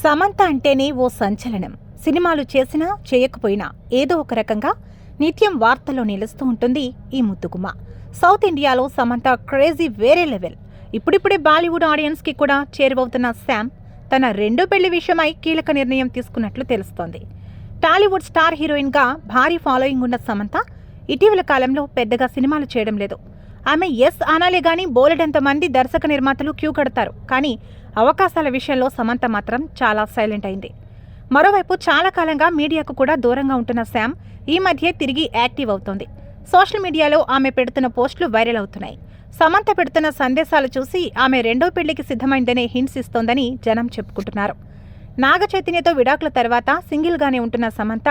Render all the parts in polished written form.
సమంత అంటేనే ఓ సంచలనం. సినిమాలు చేసినా చేయకపోయినా ఏదో ఒక రకంగా నిత్యం వార్తల్లో నిలుస్తూ ఉంటుంది ఈ ముద్దుగుమ్మ. సౌత్ ఇండియాలో సమంత క్రేజీ వేరే లెవెల్. ఇప్పుడిప్పుడే బాలీవుడ్ ఆడియన్స్ కి కూడా చేరువవుతున్న శామ్ తన రెండో పెళ్లి విషయమై కీలక నిర్ణయం తీసుకున్నట్లు తెలుస్తోంది. టాలీవుడ్ స్టార్ హీరోయిన్ గా భారీ ఫాలోయింగ్ ఉన్న సమంత ఇటీవల కాలంలో పెద్దగా సినిమాలు చేయడం లేదు. ఆమె ఎస్ అనాలే గానీ బోలెడంత మంది దర్శక నిర్మాతలు క్యూ కడతారు. కానీ అవకాశాల విషయంలో సమంత మాత్రం చాలా సైలెంట్ అయింది. మరోవైపు చాలా కాలంగా మీడియాకు కూడా దూరంగా ఉంటున్న శామ్ ఈ మధ్య తిరిగి యాక్టివ్ అవుతోంది. సోషల్ మీడియాలో ఆమె పెడుతున్న పోస్టులు వైరల్ అవుతున్నాయి. సమంత పెడుతున్న సందేశాలు చూసి ఆమె రెండో పెళ్లికి సిద్ధమైందనే హింట్స్ ఇస్తోందని జనం చెప్పుకుంటున్నారు. నాగ చైతన్యతో విడాకుల తర్వాత సింగిల్గానే ఉంటున్న సమంత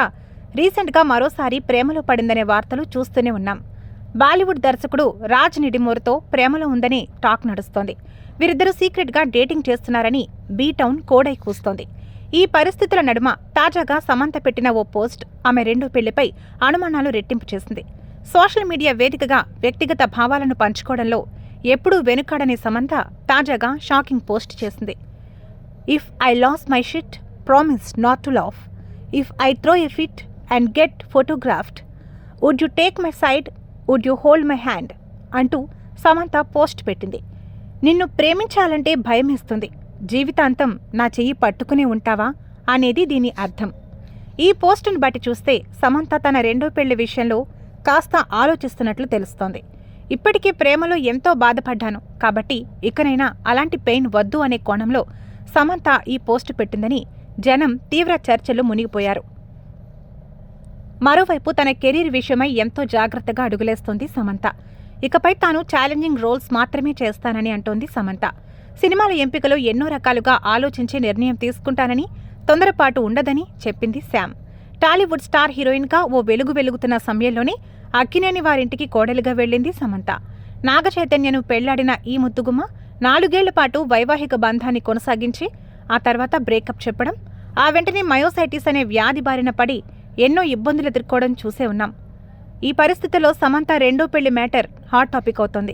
రీసెంట్గా మరోసారి ప్రేమలో పడిందనే వార్తలు చూస్తూనే ఉన్నాం. బాలీవుడ్ దర్శకుడు రాజ్ నిడిమోర్తో ప్రేమలో ఉందని టాక్ నడుస్తోంది. వీరిద్దరూ సీక్రెట్గా డేటింగ్ చేస్తున్నారని బీ టౌన్ కోడై కూస్తోంది. ఈ పరిస్థితుల నడుమ తాజాగా సమంత పెట్టిన ఓ పోస్ట్ ఆమె రెండో పెళ్లిపై అనుమానాలు రెట్టింపు చేసింది. సోషల్ మీడియా వేదికగా వ్యక్తిగత భావాలను పంచుకోవడంలో ఎప్పుడూ వెనుకాడని సమంత తాజాగా షాకింగ్ పోస్ట్ చేసింది. If I loss my shit, promise not to laugh. If I throw a fit and get photographed, would you take my side, would you hold my hand అంటూ Samantha post పెట్టింది. నిన్ను ప్రేమించాలంటే భయమేస్తుంది, జీవితాంతం నా చెయ్యి పట్టుకునే ఉంటావా అనేది దీని అర్థం. ఈ పోస్టును బట్టి చూస్తే సమంత తన రెండో పెళ్లి విషయంలో కాస్త ఆలోచిస్తున్నట్లు తెలుస్తోంది. ఇప్పటికే ప్రేమలో ఎంతో బాధపడ్డాను కాబట్టి ఇకనైనా అలాంటి పెయిన్ వద్దు అనే కోణంలో సమంత ఈ పోస్టు పెట్టిందని జనం తీవ్ర చర్చలు మునిగిపోయారు. మరోవైపు తన కెరీర్ విషయమై ఎంతో జాగ్రత్తగా అడుగులేస్తోంది సమంత. ఇకపై తాను ఛాలెంజింగ్ రోల్స్ మాత్రమే చేస్తానని అంటోంది సమంత. సినిమాల ఎంపికలో ఎన్నో రకాలుగా ఆలోచించి నిర్ణయం తీసుకుంటానని, తొందరపాటు ఉండదని చెప్పింది శామ్. టాలీవుడ్ స్టార్ హీరోయిన్గా ఓ వెలుగుతున్న సమయంలోనే అక్కినేని వారింటికి కోడలిగా వెళ్లింది సమంత. నాగ చైతన్యను పెళ్లాడిన ఈ ముద్దుగుమ్మ 4 ఏళ్ల పాటు వైవాహిక బంధాన్ని కొనసాగించి ఆ తర్వాత బ్రేకప్ చెప్పడం, ఆ వెంటనే మయోసైటిస్ అనే వ్యాధి బారిన పడి ఎన్నో ఇబ్బందులు ఎదుర్కోవడం చూసే ఉన్నాం. ఈ పరిస్థితిలో సమంత రెండో పెళ్లి మ్యాటర్ హాట్ టాపిక్ అవుతోంది.